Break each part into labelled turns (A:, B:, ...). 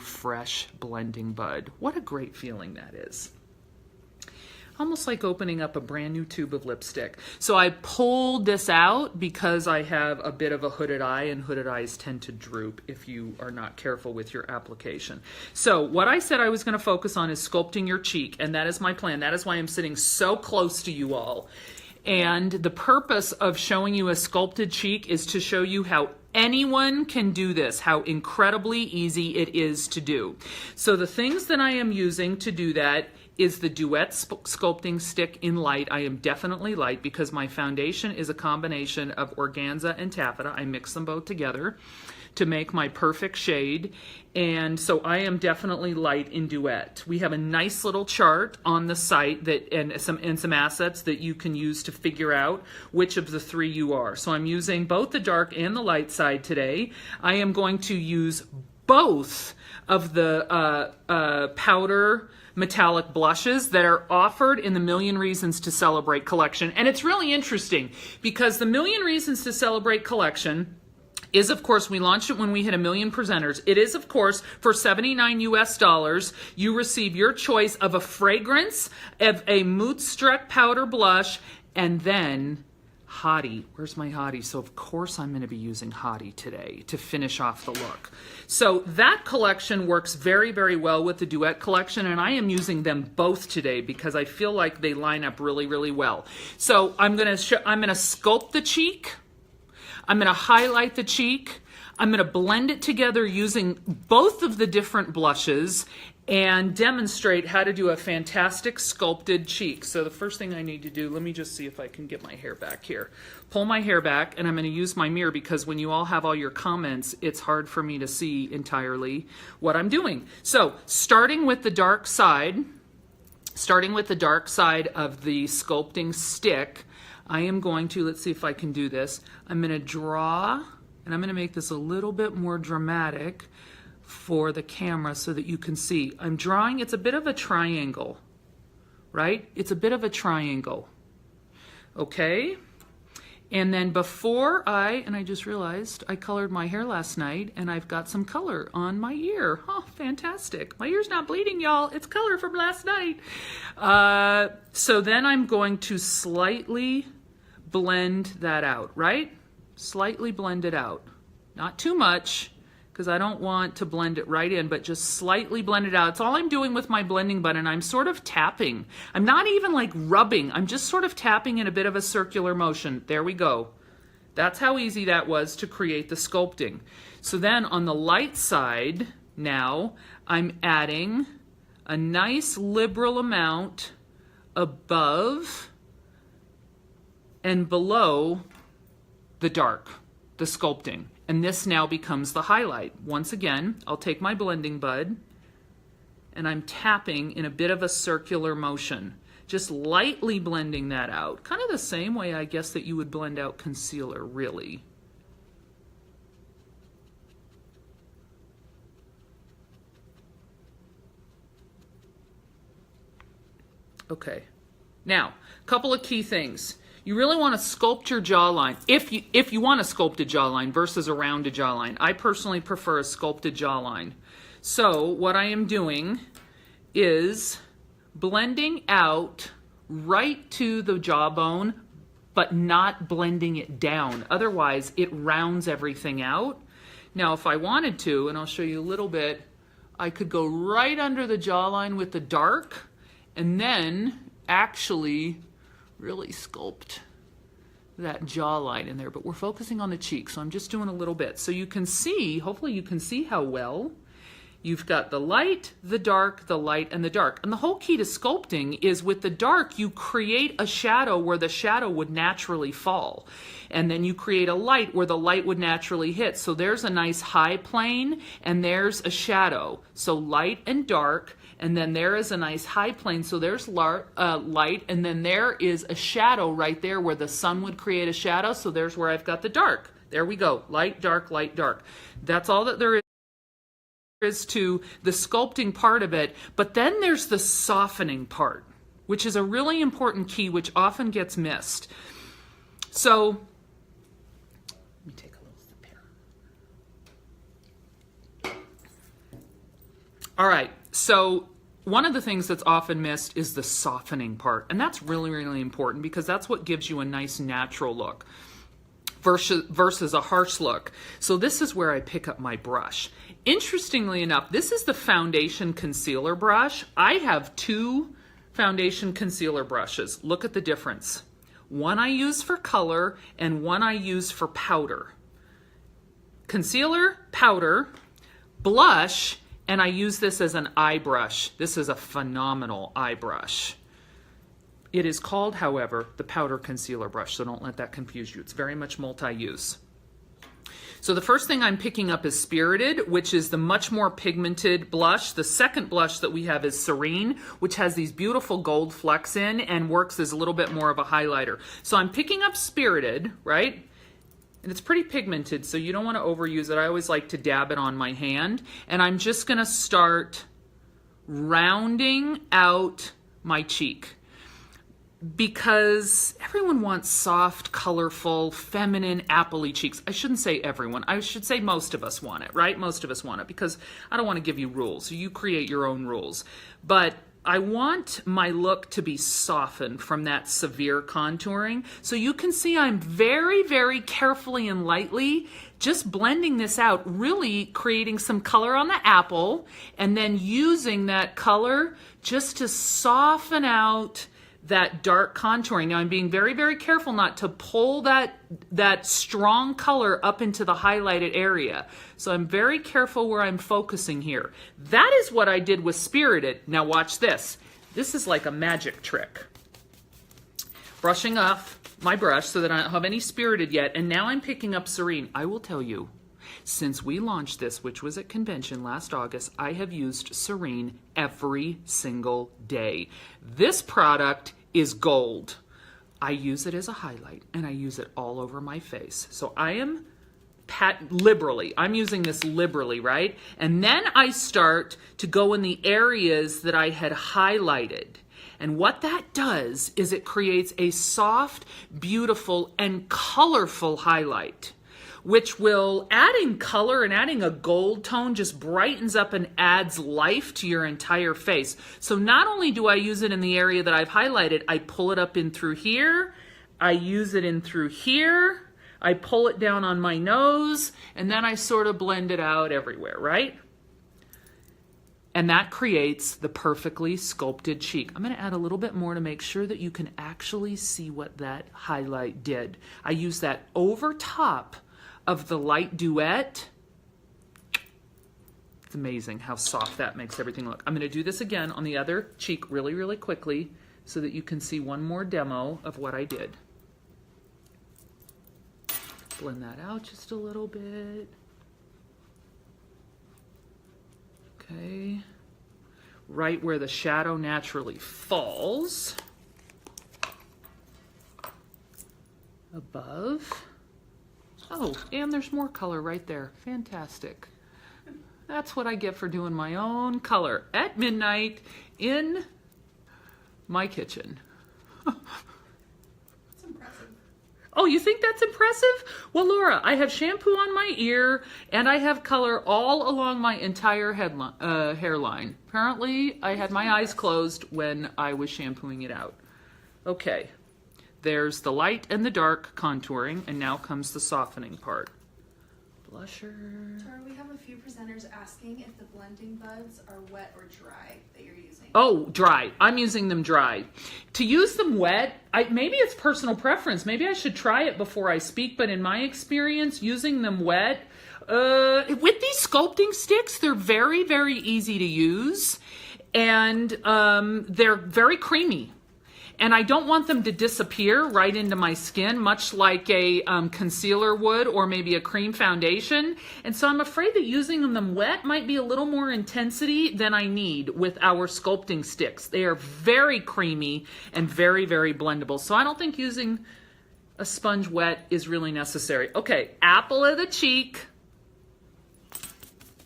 A: fresh blending bud. What a great feeling that is. Almost like opening up a brand new tube of lipstick. So I pulled this out because I have a bit of a hooded eye, and hooded eyes tend to droop if you are not careful with your application. So what I said I was going to focus on is sculpting your cheek, and that is my plan. That is why I'm sitting so close to you all. And the purpose of showing you a sculpted cheek is to show you how anyone can do this, how incredibly easy it is to do. So the things that I am using to do that is the Duet Sculpting Stick in Light. I am definitely light because my foundation is a combination of organza and taffeta. I mix them both together to make my perfect shade. And so I am definitely light in Duet. We have a nice little chart on the site that and some assets that you can use to figure out which of the three you are. So I'm using both the dark and the light side today. I am going to use both of the powder metallic blushes that are offered in the Million Reasons to Celebrate collection. And it's really interesting because the Million Reasons to Celebrate collection is, of course, we launched it when we hit 1 million presenters. It is, of course, for $79 US. You receive your choice of a fragrance, of a Moodstruck powder blush, and then Hottie. Where's my Hottie? So, of course, I'm going to be using Hottie today to finish off the look. So that collection works very, very well with the Duet collection, and I am using them both today because I feel like they line up really, really well. So I'm going to sculpt the cheek. I'm going to highlight the cheek. I'm going to blend it together using both of the different blushes and demonstrate how to do a fantastic sculpted cheek. So the first thing I need to do, let me just see if I can get my hair back here. Pull my hair back, and I'm going to use my mirror because when you all have all your comments, it's hard for me to see entirely what I'm doing. So starting with the dark side of the sculpting stick, I am going to, let's see if I can do this. I'm going to draw, and I'm going to make this a little bit more dramatic for the camera so that you can see. I'm drawing, it's a bit of a triangle, right? It's a bit of a triangle, okay? And then before and I just realized I colored my hair last night and I've got some color on my ear. Oh, fantastic. My ear's not bleeding, y'all. It's color from last night. So then I'm going to slightly blend that out, right? Slightly blend it out. Not too much, because I don't want to blend it right in, but just slightly blend it out. It's all I'm doing with my blending button. I'm sort of tapping. I'm not even like rubbing. I'm just sort of tapping in a bit of a circular motion. There we go. That's how easy that was to create the sculpting. So then on the light side, now I'm adding a nice liberal amount above and below the dark, the sculpting. And this now becomes the highlight. Once again, I'll take my blending bud and I'm tapping in a bit of a circular motion, just lightly blending that out. Kind of the same way, I guess, that you would blend out concealer, really. Okay. Now, a couple of key things. You really want to sculpt your jawline, if you want a sculpted jawline versus a rounded jawline. I personally prefer a sculpted jawline. So what I am doing is blending out right to the jawbone, but not blending it down. Otherwise, it rounds everything out. Now, if I wanted to, and I'll show you a little bit, I could go right under the jawline with the dark, and then actually really sculpt that jawline in there, but we're focusing on the cheek, so I'm just doing a little bit. So you can see, hopefully you can see how well you've got the light, the dark, the light, and the dark. And the whole key to sculpting is with the dark, you create a shadow where the shadow would naturally fall. And then you create a light where the light would naturally hit. So there's a nice high plane, and there's a shadow. So light and dark, and then there is a nice high plane, so there's light, and then there is a shadow right there where the sun would create a shadow, so there's where I've got the dark. There we go, light, dark, light, dark. That's all that there is to the sculpting part of it, but then there's the softening part, which is a really important key, which often gets missed. So, let me take a little sip here. All right, so one of the things that's often missed is the softening part. And that's really, really important because that's what gives you a nice natural look versus a harsh look. So this is where I pick up my brush. Interestingly enough, this is the foundation concealer brush. I have two foundation concealer brushes. Look at the difference. One I use for color and one I use for powder. Concealer, powder, blush, and I use this as an eye brush. This is a phenomenal eye brush. It is called, however, the powder concealer brush, so don't let that confuse you. It's very much multi-use. So the first thing I'm picking up is Spirited, which is the much more pigmented blush. The second blush that we have is Serene, which has these beautiful gold flecks in and works as a little bit more of a highlighter. So I'm picking up Spirited, right? And it's pretty pigmented, so you don't want to overuse it. I always like to dab it on my hand. And I'm just going to start rounding out my cheek, because everyone wants soft, colorful, feminine, apple-y cheeks. I shouldn't say everyone. I should say most of us want it, right? Most of us want it, because I don't want to give you rules. So you create your own rules. But I want my look to be softened from that severe contouring. So you can see I'm very, very carefully and lightly just blending this out, really creating some color on the apple, and then using that color just to soften out that dark contouring. Now I'm being very, very careful not to pull that strong color up into the highlighted area. So I'm very careful where I'm focusing here. That is what I did with Spirited. Now watch this. This is like a magic trick. Brushing off my brush so that I don't have any Spirited yet, and now I'm picking up Serene. I will tell you, since we launched this, which was at convention last August, I have used Serene every single day. This product is gold. I use it as a highlight, and I use it all over my face. So I am liberally. I'm using this liberally, right? And then I start to go in the areas that I had highlighted. And what that does is it creates a soft, beautiful, and colorful highlight, which will, adding color and adding a gold tone just brightens up and adds life to your entire face. So not only do I use it in the area that I've highlighted, I pull it up in through here, I use it in through here, I pull it down on my nose, and then I sort of blend it out everywhere, right? And that creates the perfectly sculpted cheek. I'm going to add a little bit more to make sure that you can actually see what that highlight did. I use that over top of the light Duet. It's amazing how soft that makes everything look. I'm going to do this again on the other cheek really, really quickly so that you can see one more demo of what I did. Blend that out just a little bit. Okay. Right where the shadow naturally falls. Above. Oh, and there's more color right there. Fantastic. That's what I get for doing my own color at midnight in my kitchen.
B: That's impressive.
A: Oh, you think that's impressive? Well, Laura, I have shampoo on my ear and I have color all along my entire hairline. Apparently, I had my eyes closed when I was shampooing it out. Okay. There's the light and the dark contouring, and now comes the softening part. Blusher.
B: Tara, we have a few presenters asking if the blending buds are wet or dry that you're using.
A: Oh, dry. I'm using them dry. To use them wet, maybe it's personal preference. Maybe I should try it before I speak, but in my experience, using them wet, with these sculpting sticks, they're very, very easy to use, and they're very creamy. And I don't want them to disappear right into my skin, much like a concealer would or maybe a cream foundation. And so I'm afraid that using them wet might be a little more intensity than I need with our sculpting sticks. They are very creamy and very, very blendable. So I don't think using a sponge wet is really necessary. Okay, apple of the cheek.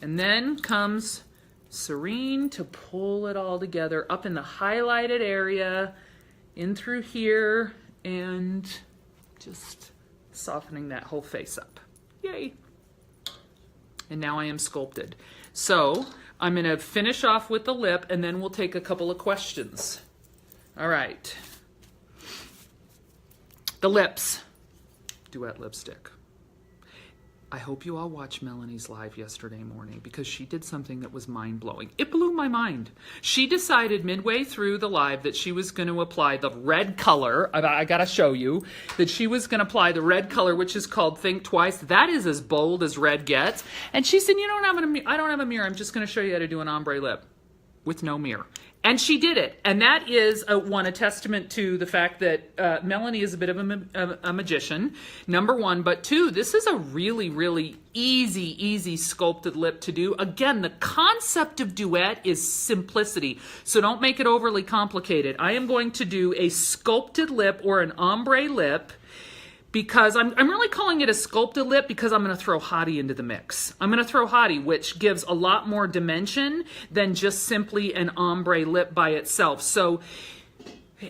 A: And then comes Serene to pull it all together up in the highlighted area, in through here, and just softening that whole face up. Yay. And now I am sculpted. So I'm going to finish off with the lip, and then we'll take a couple of questions. All right. The lips. Duet lipstick. I hope you all watched Melanie's live yesterday morning because she did something that was mind-blowing. It blew my mind. She decided midway through the live that she was going to apply the red color. I got to show you that she was going to apply the red color, which is called Think Twice. That is as bold as red gets. And she said, I don't have a mirror. I'm just going to show you how to do an ombre lip with no mirror. And she did it. And that is, a testament to the fact that Melanie is a bit of a magician, number one. But two, this is a really, really easy sculpted lip to do. Again, the concept of Duet is simplicity. So don't make it overly complicated. I am going to do a sculpted lip or an ombre lip, because I'm really calling it a sculpted lip because I'm going to throw Hottie into the mix. I'm going to throw Hottie, which gives a lot more dimension than just simply an ombre lip by itself. So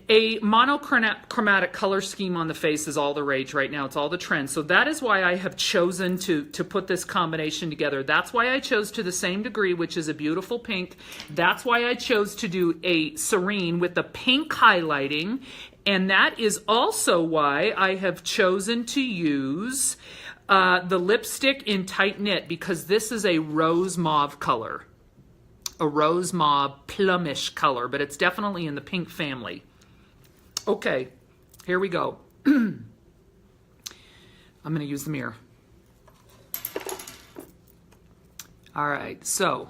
A: a monochromatic color scheme on the face is all the rage right now. It's all the trend. So that is why I have chosen to put this combination together. That's why I chose To the Same Degree, which is a beautiful pink. That's why I chose to do a Serene with the pink highlighting. And that is also why I have chosen to use the lipstick in Tight Knit, because this is a rose mauve color. A rose mauve plumish color, but it's definitely in the pink family. Okay, here we go. I'm going to use the mirror. All right, so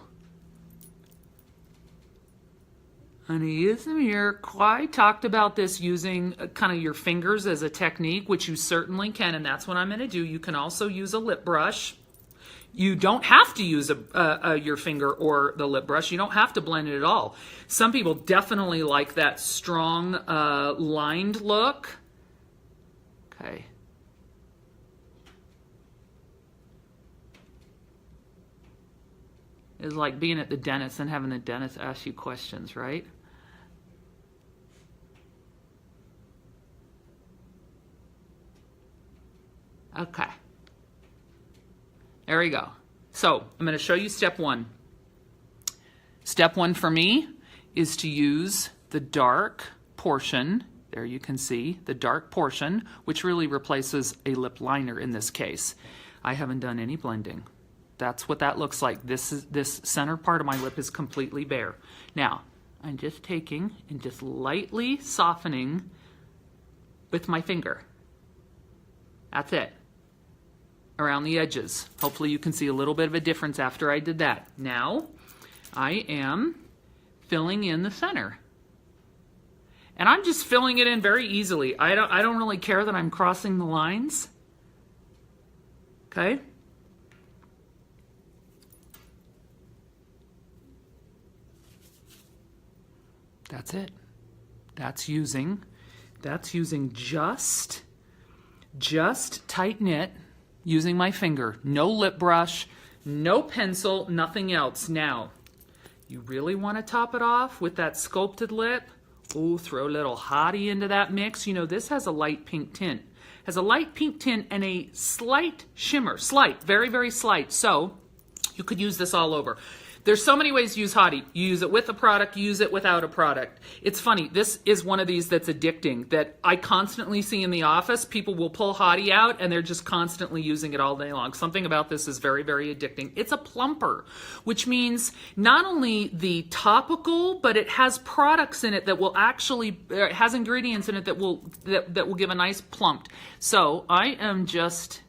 A: I'm going to use the mirror. I talked about this using kind of your fingers as a technique, which you certainly can, and that's what I'm going to do. You can also use a lip brush. You don't have to use your finger or the lip brush. You don't have to blend it at all. Some people definitely like that strong lined look. Okay. It's like being at the dentist and having the dentist ask you questions, right? Okay. There we go. So I'm going to show you step one. Step one for me is to use the dark portion. There you can see the dark portion, which really replaces a lip liner in this case. I haven't done any blending. That's what that looks like. This center part of my lip is completely bare. Now, I'm just taking and just lightly softening with my finger. That's it. Around the edges. Hopefully you can see a little bit of a difference after I did that. Now, I am filling in the center. And I'm just filling it in very easily. I don't really care that I'm crossing the lines. Okay? That's it. That's using just Tight Knit, using my finger. No lip brush, no pencil, nothing else. Now, you really want to top it off with that sculpted lip. Oh, throw a little Hottie into that mix. You know, this has a light pink tint. Has a light pink tint and a slight shimmer. Slight, very, very slight. So, you could use this all over. There's so many ways to use Hottie. You use it with a product, you use it without a product. It's funny, this is one of these that's addicting, that I constantly see in the office. People will pull Hottie out and they're just constantly using it all day long. Something about this is very, very addicting. It's a plumper, which means not only the topical, but it has products in it that will actually, it has ingredients in it that will give a nice plump. So I am just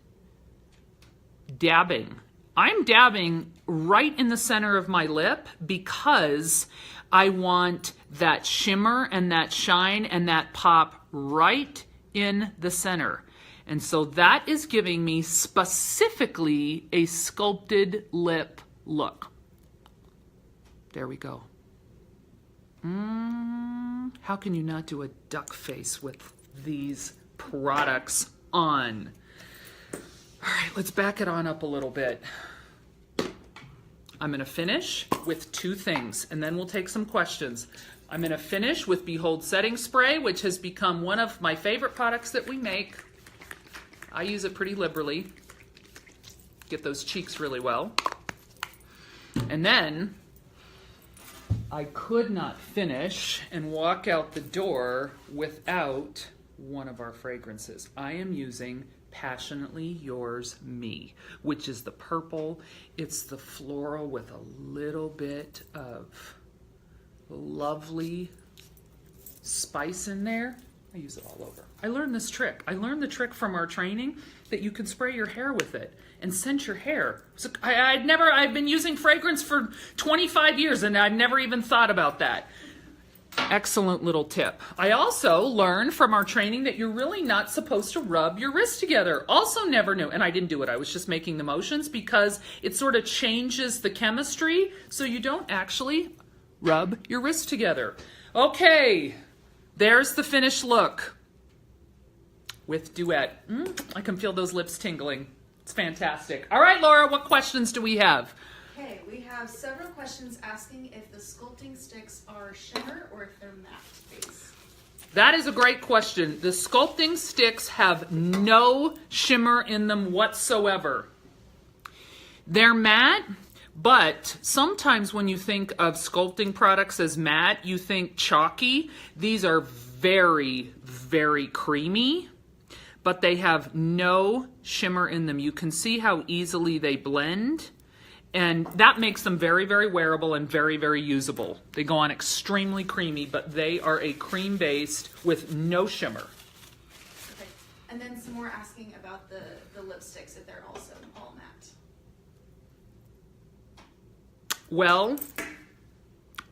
A: dabbing. I'm dabbing right in the center of my lip because I want that shimmer and that shine and that pop right in the center. And so that is giving me specifically a sculpted lip look. There we go. How can you not do a duck face with these products on? All right, let's back it on up a little bit. I'm going to finish with two things, and then we'll take some questions. I'm going to finish with Behold Setting Spray, which has become one of my favorite products that we make. I use it pretty liberally. Get those cheeks really well. And then I could not finish and walk out the door without one of our fragrances. I am using Passionately Yours Me, which is the purple. It's the floral with a little bit of lovely spice in there. I use it all over. I learned this trick. I learned the trick from our training that you can spray your hair with it and scent your hair. So I've been using fragrance for 25 years and I've never even thought about that. Excellent little tip. I also learned from our training that you're really not supposed to rub your wrists together. Also never knew, and I didn't do it, I was just making the motions because it sort of changes the chemistry, so you don't actually rub your wrists together. Okay, there's the finished look with Duet. I can feel those lips tingling. It's fantastic. All right, Laura, what questions do we have?
B: Okay, we have several questions asking if the sculpting sticks are shimmer or if they're matte base.
A: That is a great question. The sculpting sticks have no shimmer in them whatsoever. They're matte, but sometimes when you think of sculpting products as matte, you think chalky. These are very, very creamy, but they have no shimmer in them. You can see how easily they blend. And that makes them very, very wearable and very, very usable. They go on extremely creamy, but they are a cream-based with no shimmer.
B: Okay. And then some more asking about the lipsticks, if they're also all matte.
A: Well,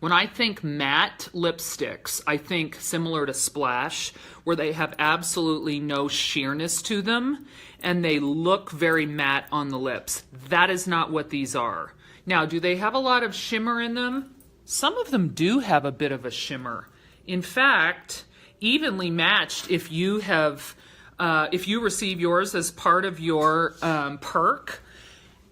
A: when I think matte lipsticks, I think similar to Splash, where they have absolutely no sheerness to them, and they look very matte on the lips. That is not what these are. Now, do they have a lot of shimmer in them? Some of them do have a bit of a shimmer. In fact, evenly matched, if you receive yours as part of your perk,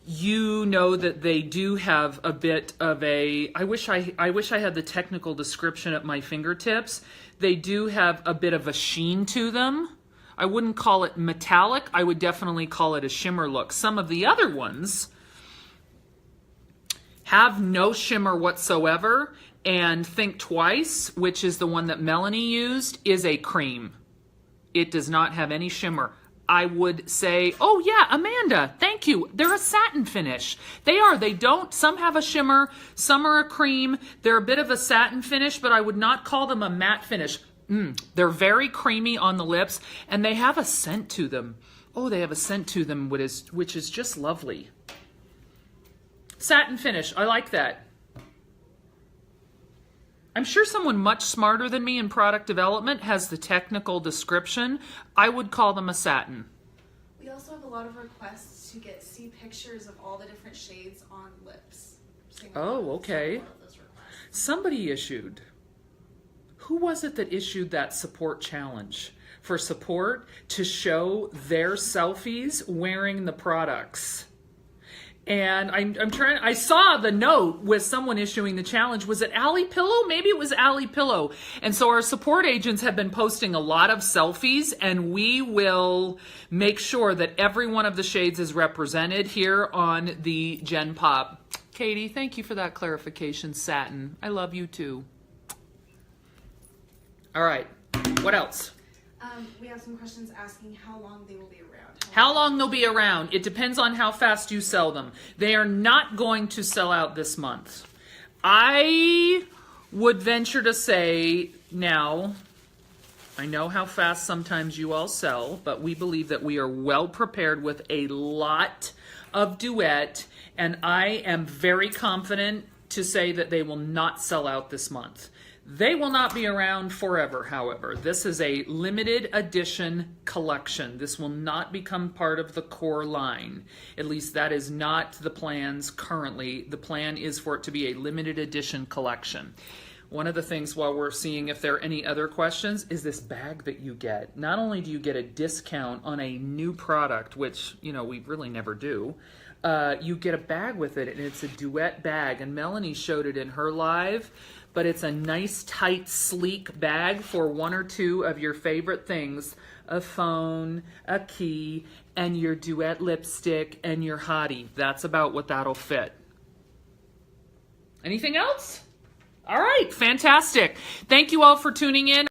A: you know that they do have a bit of a, I wish I had the technical description at my fingertips. They do have a bit of a sheen to them. I wouldn't call it metallic. I would definitely call it a shimmer look. Some of the other ones have no shimmer whatsoever, and Think Twice, which is the one that Melanie used, is a cream. It does not have any shimmer. I would say, oh yeah, Amanda, thank you. They're a satin finish. They are. They don't. Some have a shimmer. Some are a cream. They're a bit of a satin finish, but I would not call them a matte finish. They're very creamy on the lips, and they have a scent to them. Oh, they have a scent to them, which is just lovely. Satin finish. I like that. I'm sure someone much smarter than me in product development has the technical description. I would call them a satin.
B: We also have a lot of requests to see pictures of all the different shades on lips.
A: Oh, okay. Somebody issued. Who was it that issued that support challenge for support to show their selfies wearing the products? And I saw the note with someone issuing the challenge. Was it Allie Pillow? Maybe it was Allie Pillow. And so our support agents have been posting a lot of selfies, and we will make sure that every one of the shades is represented here on the Gen Pop. Katie, thank you for that clarification. Satin. I love you too. All right. What else?
B: We have some questions asking how long they will be around.
A: How long they'll be around. It depends on how fast you sell them. They are not going to sell out this month. I would venture to say now, I know how fast sometimes you all sell, but we believe that we are well prepared with a lot of Duet, and I am very confident to say that they will not sell out this month. They will not be around forever, however. This is a limited edition collection. This will not become part of the core line. At least that is not the plans currently. The plan is for it to be a limited edition collection. One of the things while we're seeing if there are any other questions is this bag that you get. Not only do you get a discount on a new product, which, you know, we really never do, you get a bag with it, and it's a Duet bag. And Melanie showed it in her live. But it's a nice, tight, sleek bag for one or two of your favorite things. A phone, a key, and your Duet lipstick, and your hottie. That's about what that'll fit. Anything else? All right, fantastic. Thank you all for tuning in.